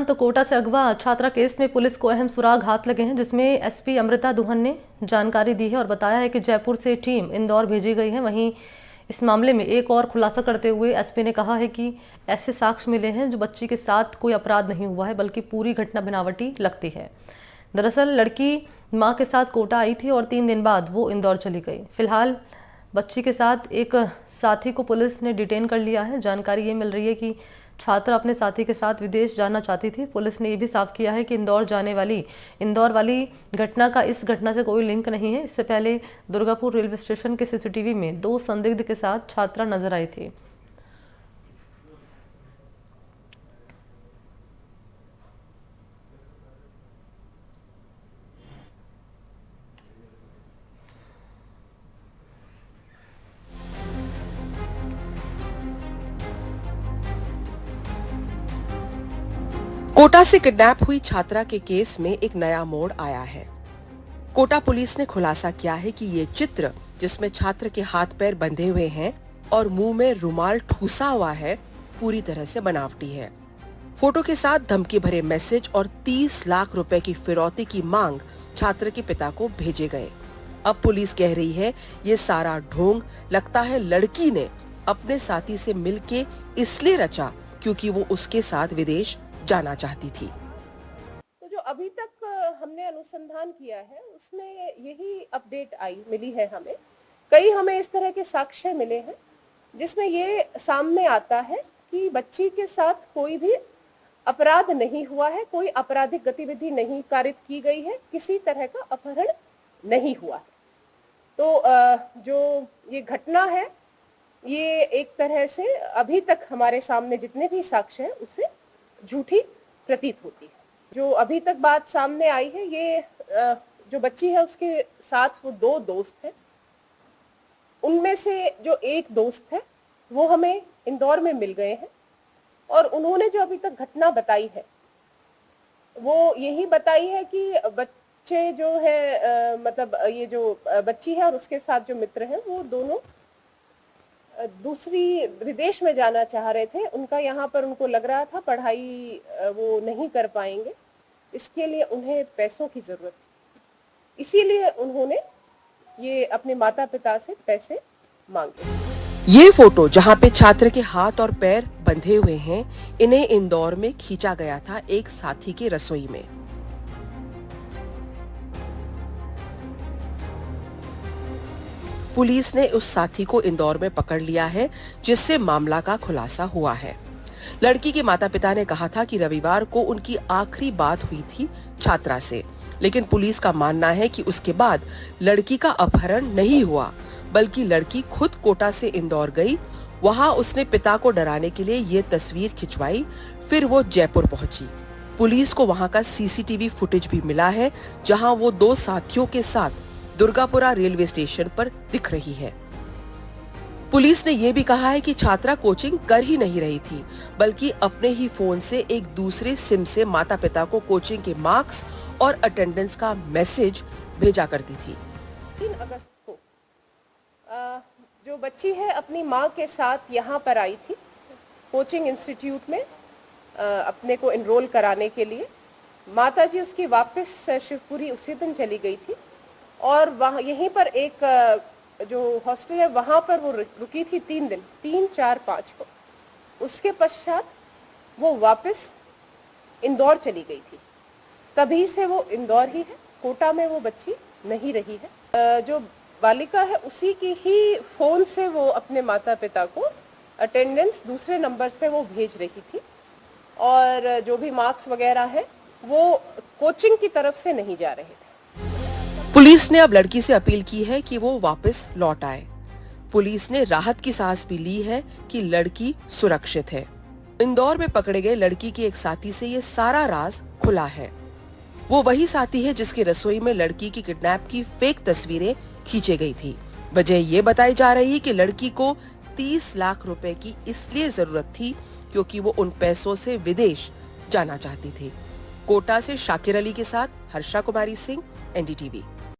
तो कोटा से अगवा छात्रा केस में पुलिस को अहम सुराग हाथ लगे हैं, जिसमें एसपी अमृता दुहन ने जानकारी दी है और बताया है कि जयपुर से टीम इंदौर भेजी गई है। वहीं इस मामले में एक और खुलासा करते हुए एसपी ने कहा है कि ऐसे साक्ष्य मिले हैं जो बच्ची के साथ कोई अपराध नहीं हुआ है, बल्कि पूरी घटना बनावटी लगती है। दरअसल लड़की मां के साथ कोटा आई थी और 3 दिन बाद वो इंदौर चली गई। फिलहाल बच्ची के साथ एक साथी को पुलिस ने डिटेन कर लिया है। जानकारी ये मिल रही है कि छात्रा अपने साथी के साथ विदेश जाना चाहती थी। पुलिस ने यह भी साफ किया है कि इंदौर वाली घटना का इस घटना से कोई लिंक नहीं है। इससे पहले दुर्गापुर रेलवे स्टेशन के सीसीटीवी में 2 संदिग्ध के साथ छात्रा नजर आई थी। कोटा से किडनैप हुई छात्रा के केस में एक नया मोड़ आया है। कोटा पुलिस ने खुलासा किया है कि ये चित्र, जिसमें छात्र के हाथ पैर बंधे हुए हैं और मुंह में रुमाल ठूसा हुआ है, पूरी तरह से बनावटी है। फोटो के साथ धमकी भरे मैसेज और 30 लाख रुपए की फिरौती की मांग छात्र के पिता को भेजे गए। अब पुलिस कह रही है ये सारा ढोंग लगता है लड़की ने अपने साथी से मिलके इसलिए रचा क्योंकि वो उसके साथ विदेश जाना चाहती थी। तो जो अभी तक हमने अनुसंधान किया है उसमें यही अपडेट मिली है हमें। कई हमें इस तरह के साक्ष्य मिले हैं जिसमें ये सामने आता है कि बच्ची के साथ कोई भी अपराध नहीं हुआ है, कोई आपराधिक गतिविधि नहीं कारित की गई है, किसी तरह का अपहरण नहीं हुआ है। तो जो ये घटना है ये एक तरह से अभी तक हमारे सामने जितने भी साक्ष्य हैं उससे झूठी प्रतीत होती है। जो अभी तक बात सामने आई है ये जो बच्ची है उसके साथ वो 2 दोस्त हैं। उनमें से जो एक दोस्त है वो हमें इंदौर में मिल गए हैं और उन्होंने जो अभी तक घटना बताई है वो यही बताई है कि बच्चे जो है मतलब ये जो बच्ची है और उसके साथ जो मित्र हैं वो दोनों दूसरी विदेश में जाना चाह रहे थे। उनका यहाँ पर उनको लग रहा था पढ़ाई वो नहीं कर पाएंगे, इसके लिए उन्हें पैसों की जरूरत थी, इसीलिए उन्होंने ये अपने माता पिता से पैसे मांगे। ये फोटो जहाँ पे छात्र के हाथ और पैर बंधे हुए हैं, इन्हें इंदौर में खींचा गया था एक साथी की रसोई में। पुलिस ने उस साथी को इंदौर में पकड़ लिया है, जिससे मामला का खुलासा हुआ है। लड़की के माता पिता ने कहा था कि रविवार को उनकी आखिरी बात हुई थी छात्रा से, लेकिन पुलिस का मानना है कि उसके बाद लड़की का अपहरण नहीं हुआ, बल्कि लड़की खुद कोटा से इंदौर गई। वहां उसने पिता को डराने के लिए ये तस्वीर खिंचवाई, फिर वो जयपुर पहुंची। पुलिस को वहां का सीसीटीवी फुटेज भी मिला है, जहां वो 2 साथियों के साथ दुर्गापुरा रेलवे स्टेशन पर दिख रही है। पुलिस ने यह भी कहा है कि छात्रा कोचिंग कर ही नहीं रही थी, बल्कि अपने ही फोन से एक दूसरे सिम से माता पिता को कोचिंग के मार्क्स और अटेंडेंस का मैसेज भेजा करती थी। 3 अगस्त को जो बच्ची है अपनी माँ के साथ यहाँ पर आई थी कोचिंग इंस्टीट्यूट में अपने को एनरोल कराने के लिए। माताजी उसकी वापस शिवपुरी उसी दिन चली गई थी और वहाँ यहीं पर एक जो हॉस्टल है वहाँ पर वो रुकी थी 3 दिन, 3, 4, 5 को। उसके पश्चात वो वापस इंदौर चली गई थी। तभी से वो इंदौर ही है, कोटा में वो बच्ची नहीं रही है। जो बालिका है उसी की ही फोन से वो अपने माता पिता को अटेंडेंस दूसरे नंबर से वो भेज रही थी और जो भी मार्क्स वगैरह है वो कोचिंग की तरफ से नहीं जा रहे थे। पुलिस ने अब लड़की से अपील की है कि वो वापस लौट आए। पुलिस ने राहत की सांस भी ली है कि लड़की सुरक्षित है। इंदौर में पकड़े गए लड़की के एक साथी से ये सारा राज खुला है। वो वही साथी है जिसकी रसोई में लड़की की किडनैप की फेक तस्वीरें खींची गई थी। वजह ये बताई जा रही है कि लड़की को 30 लाख रुपए की इसलिए जरूरत थी क्योंकि वो उन पैसों से विदेश जाना चाहती थी। कोटा से शाकिर अली के साथ हर्षा कुमारी सिंह, एनडीटीवी।